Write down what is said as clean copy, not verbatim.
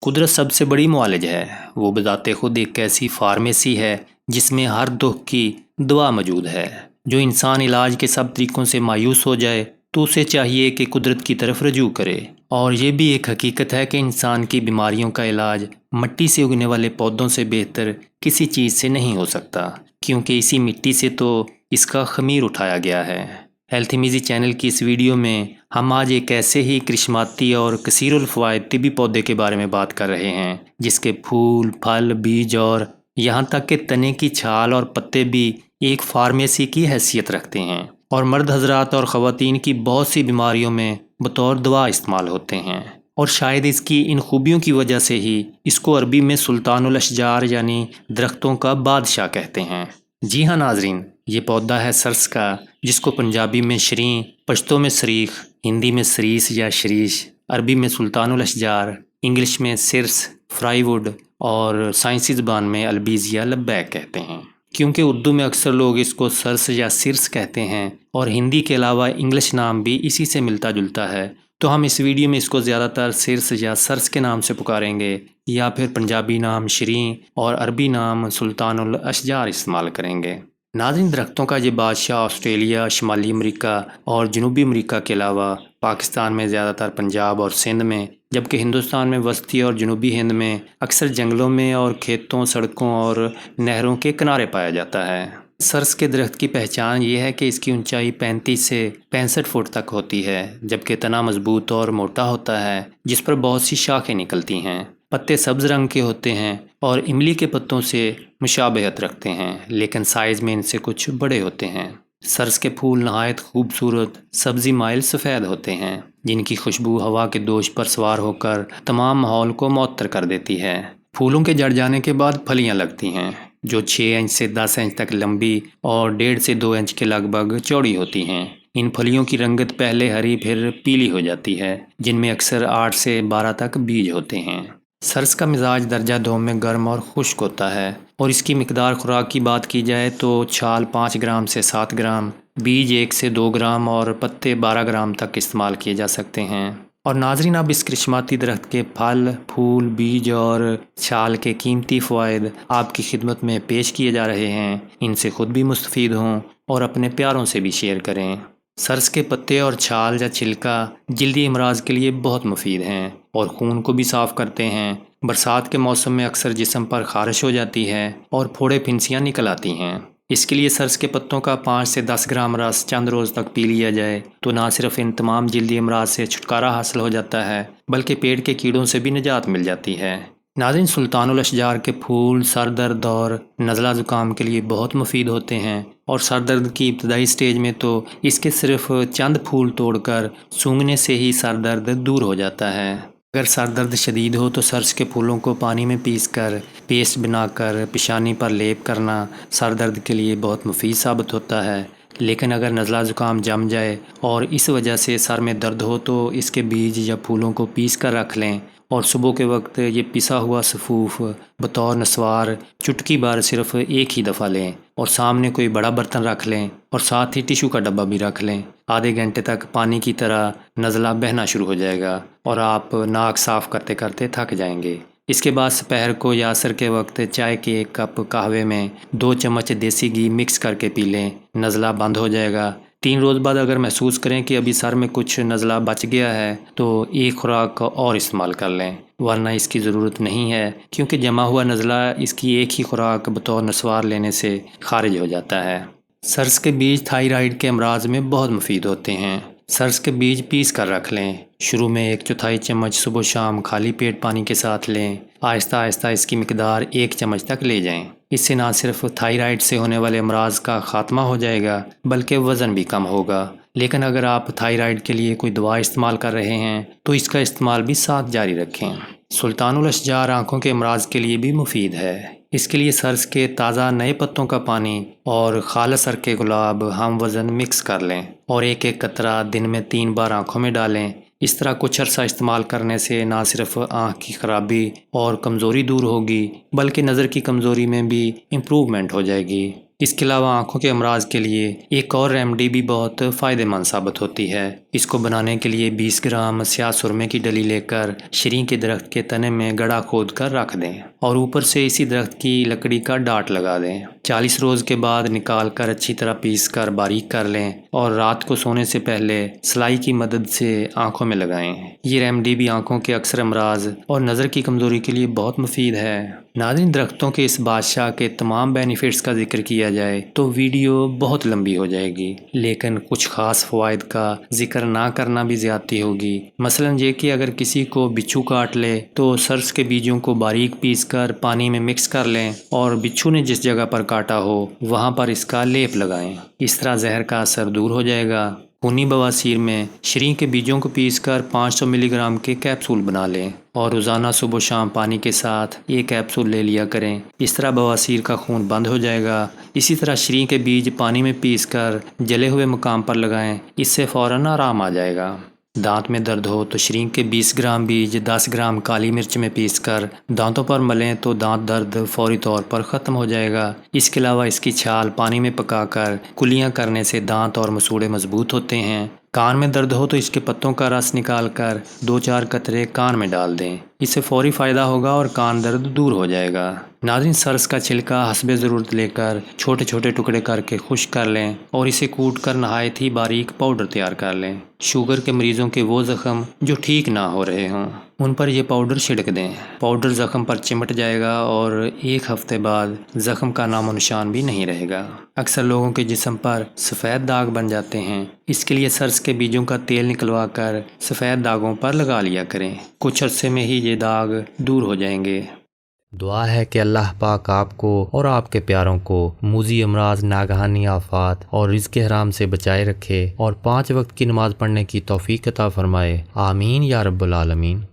قدرت سب سے بڑی معالج ہے۔ وہ بذات خود ایک ایسی فارمیسی ہے جس میں ہر دکھ کی دوا موجود ہے۔ جو انسان علاج کے سب طریقوں سے مایوس ہو جائے تو اسے چاہیے کہ قدرت کی طرف رجوع کرے۔ اور یہ بھی ایک حقیقت ہے کہ انسان کی بیماریوں کا علاج مٹی سے اگنے والے پودوں سے بہتر کسی چیز سے نہیں ہو سکتا، کیونکہ اسی مٹی سے تو اس کا خمیر اٹھایا گیا ہے۔ ہیلتھی میزی چینل کی اس ویڈیو میں ہم آج ایک ایسے ہی کرشماتی اور کثیر الفوائد طبی پودے کے بارے میں بات کر رہے ہیں جس کے پھول، پھل، بیج اور یہاں تک کہ تنے کی چھال اور پتے بھی ایک فارمیسی کی حیثیت رکھتے ہیں، اور مرد حضرات اور خواتین کی بہت سی بیماریوں میں بطور دوا استعمال ہوتے ہیں۔ اور شاید اس کی ان خوبیوں کی وجہ سے ہی اس کو عربی میں سلطان الاشجار یعنی درختوں کا بادشاہ کہتے ہیں۔ جی ہاں ناظرین، یہ پودا ہے سرس کا، جس کو پنجابی میں شریں، پشتو میں سریخ، ہندی میں سریس یا شریش، عربی میں سلطان الاشجار، انگلش میں سرس، فرائی ووڈ اور سائنسی زبان میں البیزیا لبیک کہتے ہیں۔ کیونکہ اردو میں اکثر لوگ اس کو سرس یا سرس کہتے ہیں اور ہندی کے علاوہ انگلش نام بھی اسی سے ملتا جلتا ہے، تو ہم اس ویڈیو میں اس کو زیادہ تر سرس یا سرس کے نام سے پکاریں گے، یا پھر پنجابی نام شریں اور عربی نام سلطان الاشجار استعمال کریں گے۔ ناظرین، درختوں کا یہ بادشاہ آسٹریلیا، شمالی امریکہ اور جنوبی امریکہ کے علاوہ پاکستان میں زیادہ تر پنجاب اور سندھ میں، جبکہ ہندوستان میں وسطی اور جنوبی ہند میں اکثر جنگلوں میں اور کھیتوں، سڑکوں اور نہروں کے کنارے پایا جاتا ہے۔ سرس کے درخت کی پہچان یہ ہے کہ اس کی اونچائی 35 سے 65 فٹ تک ہوتی ہے، جبکہ تنا مضبوط اور موٹا ہوتا ہے جس پر بہت سی شاخیں نکلتی ہیں۔ پتے سبز رنگ کے ہوتے ہیں اور املی کے پتوں سے مشابہت رکھتے ہیں، لیکن سائز میں ان سے کچھ بڑے ہوتے ہیں۔ سرس کے پھول نہایت خوبصورت سبزی مائل سفید ہوتے ہیں، جن کی خوشبو ہوا کے دوش پر سوار ہو کر تمام ماحول کو معطر کر دیتی ہے۔ پھولوں کے جڑ جانے کے بعد پھلیاں لگتی ہیں، جو 6 انچ سے 10 انچ تک لمبی اور 1.5 سے 2 انچ کے لگ بھگ چوڑی ہوتی ہیں۔ ان پھلیوں کی رنگت پہلے ہری پھر پیلی ہو جاتی ہے، جن میں اکثر 8 سے 12 تک بیج ہوتے ہیں۔ سرس کا مزاج درجہ دوم میں گرم اور خشک ہوتا ہے، اور اس کی مقدار خوراک کی بات کی جائے تو چھال 5 گرام سے 7 گرام، بیج 1 سے 2 گرام اور پتے 12 گرام تک استعمال کیے جا سکتے ہیں۔ اور ناظرین، اب اس کرشماتی درخت کے پھل، پھول، بیج اور چھال کے قیمتی فوائد آپ کی خدمت میں پیش کیے جا رہے ہیں۔ ان سے خود بھی مستفید ہوں اور اپنے پیاروں سے بھی شیئر کریں۔ سرس کے پتے اور چھال یا چھلکا جلدی امراض کے لیے بہت مفید ہیں اور خون کو بھی صاف کرتے ہیں۔ برسات کے موسم میں اکثر جسم پر خارش ہو جاتی ہے اور پھوڑے پھنسیاں نکل آتی ہیں۔ اس کے لیے سرس کے پتوں کا 5 سے 10 گرام رس چند روز تک پی لیا جائے تو نہ صرف ان تمام جلدی امراض سے چھٹکارا حاصل ہو جاتا ہے، بلکہ پیٹ کے کیڑوں سے بھی نجات مل جاتی ہے۔ ناظرین، سلطان الاشجار کے پھول سر درد اور نزلہ زکام کے لیے بہت مفید ہوتے ہیں، اور سر درد کی ابتدائی سٹیج میں تو اس کے صرف چند پھول توڑ کر سونگھنے سے ہی سر درد دور ہو جاتا ہے۔ اگر سر درد شدید ہو تو سرس کے پھولوں کو پانی میں پیس کر پیسٹ بنا کر پیشانی پر لیپ کرنا سر درد کے لیے بہت مفید ثابت ہوتا ہے۔ لیکن اگر نزلہ زکام جم جائے اور اس وجہ سے سر میں درد ہو تو اس کے بیج یا پھولوں کو پیس کر رکھ لیں، اور صبح کے وقت یہ پسا ہوا سفوف بطور نسوار چٹکی بھر صرف ایک ہی دفعہ لیں، اور سامنے کوئی بڑا برتن رکھ لیں اور ساتھ ہی ٹیشو کا ڈبہ بھی رکھ لیں۔ آدھے گھنٹے تک پانی کی طرح نزلہ بہنا شروع ہو جائے گا اور آپ ناک صاف کرتے کرتے تھک جائیں گے۔ اس کے بعد دوپہر کو یا عصر کے وقت چائے کے 1 کپ قہوے میں 2 چمچ دیسی گھی مکس کر کے پی لیں، نزلہ بند ہو جائے گا۔ 3 روز بعد اگر محسوس کریں کہ ابھی سر میں کچھ نزلہ بچ گیا ہے تو ایک خوراک اور استعمال کر لیں، ورنہ اس کی ضرورت نہیں ہے، کیونکہ جمع ہوا نزلہ اس کی ایک ہی خوراک بطور نسوار لینے سے خارج ہو جاتا ہے۔ سرس کے بیج تھائرائیڈ کے امراض میں بہت مفید ہوتے ہیں۔ سرس کے بیج پیس کر رکھ لیں، شروع میں 1/4 چمچ صبح و شام خالی پیٹ پانی کے ساتھ لیں، آہستہ آہستہ اس کی مقدار 1 چمچ تک لے جائیں۔ اس سے نہ صرف تھائرائیڈ سے ہونے والے امراض کا خاتمہ ہو جائے گا بلکہ وزن بھی کم ہوگا۔ لیکن اگر آپ تھائرائیڈ کے لیے کوئی دوا استعمال کر رہے ہیں تو اس کا استعمال بھی ساتھ جاری رکھیں۔ سلطان الاشجار آنکھوں کے امراض کے لیے بھی مفید ہے۔ اس کے لیے سرس کے تازہ نئے پتوں کا پانی اور خالص عرق گلاب ہم وزن مکس کر لیں اور 1 قطرہ دن میں 3 بار آنکھوں میں ڈالیں۔ اس طرح کچھ عرصہ استعمال کرنے سے نہ صرف آنکھ کی خرابی اور کمزوری دور ہوگی بلکہ نظر کی کمزوری میں بھی امپروومنٹ ہو جائے گی۔ اس کے علاوہ آنکھوں کے امراض کے لیے ایک اور ریمیڈی بھی بہت فائدہ مند ثابت ہوتی ہے۔ اس کو بنانے کے لیے 20 گرام سیاہ سرمے کی ڈلی لے کر شریں کے درخت کے تنے میں گڑھا کھود کر رکھ دیں اور اوپر سے اسی درخت کی لکڑی کا ڈاٹ لگا دیں۔ 40 روز کے بعد نکال کر اچھی طرح پیس کر باریک کر لیں اور رات کو سونے سے پہلے سلائی کی مدد سے آنکھوں میں لگائیں۔ یہ ریمیڈی بھی آنکھوں کے اکثر امراض اور نظر کی کمزوری کے لیے بہت مفید ہے۔ ناظرین، درختوں کے اس بادشاہ کے تمام بینیفٹس کا ذکر کیا جائے تو ویڈیو بہت لمبی ہو جائے گی، لیکن کچھ خاص فوائد کا ذکر نہ کرنا بھی زیادتی ہوگی۔ مثلا یہ کہ اگر کسی کو بچھو کاٹ لے تو سرس کے بیجوں کو باریک پیس کر پانی میں مکس کر لیں اور بچھو نے جس جگہ پر کاٹا ہو وہاں پر اس کا لیپ لگائیں۔ اس طرح زہر کا اثر دور ہو جائے گا۔ خونی بواسیر میں شریں کے بیجوں کو پیس کر 500 ملی گرام کے کیپسول بنا لیں اور روزانہ صبح و شام پانی کے ساتھ یہ کیپسول لے لیا کریں۔ اس طرح بواسیر کا خون بند ہو جائے گا۔ اسی طرح شریں کے بیج پانی میں پیس کر جلے ہوئے مقام پر لگائیں، اس سے فوراً آرام آ جائے گا۔ دانت میں درد ہو تو شریں کے 20 گرام بیج 10 گرام کالی مرچ میں پیس کر دانتوں پر ملیں تو دانت درد فوری طور پر ختم ہو جائے گا۔ اس کے علاوہ اس کی چھال پانی میں پکا کر کلیاں کرنے سے دانت اور مسوڑے مضبوط ہوتے ہیں۔ کان میں درد ہو تو اس کے پتوں کا رس نکال کر 2-4 قطرے کان میں ڈال دیں، اس سے فوری فائدہ ہوگا اور کان درد دور ہو جائے گا۔ ناظرین، سرس کا چھلکا حسب ضرورت لے کر چھوٹے چھوٹے ٹکڑے کر کے خشک کر لیں اور اسے کوٹ کر نہایت ہی باریک پاؤڈر تیار کر لیں۔ شوگر کے مریضوں کے وہ زخم جو ٹھیک نہ ہو رہے ہوں ان پر یہ پاؤڈر چھڑک دیں۔ پاؤڈر زخم پر چمٹ جائے گا اور 1 ہفتے بعد زخم کا نام و نشان بھی نہیں رہے گا۔ اکثر لوگوں کے جسم پر سفید داغ بن جاتے ہیں، اس کے لیے سرس کے بیجوں کا تیل نکلوا کر سفید داغوں پر لگا لیا کریں، کچھ عرصے میں ہی یہ داغ دور ہو جائیں گے۔ دعا ہے کہ اللہ پاک آپ کو اور آپ کے پیاروں کو موذی امراض، ناگہانی آفات اور رزق حرام سے بچائے رکھے اور 5 وقت کی نماز پڑھنے کی توفیق عطا فرمائے۔ آمین یا رب العالمین۔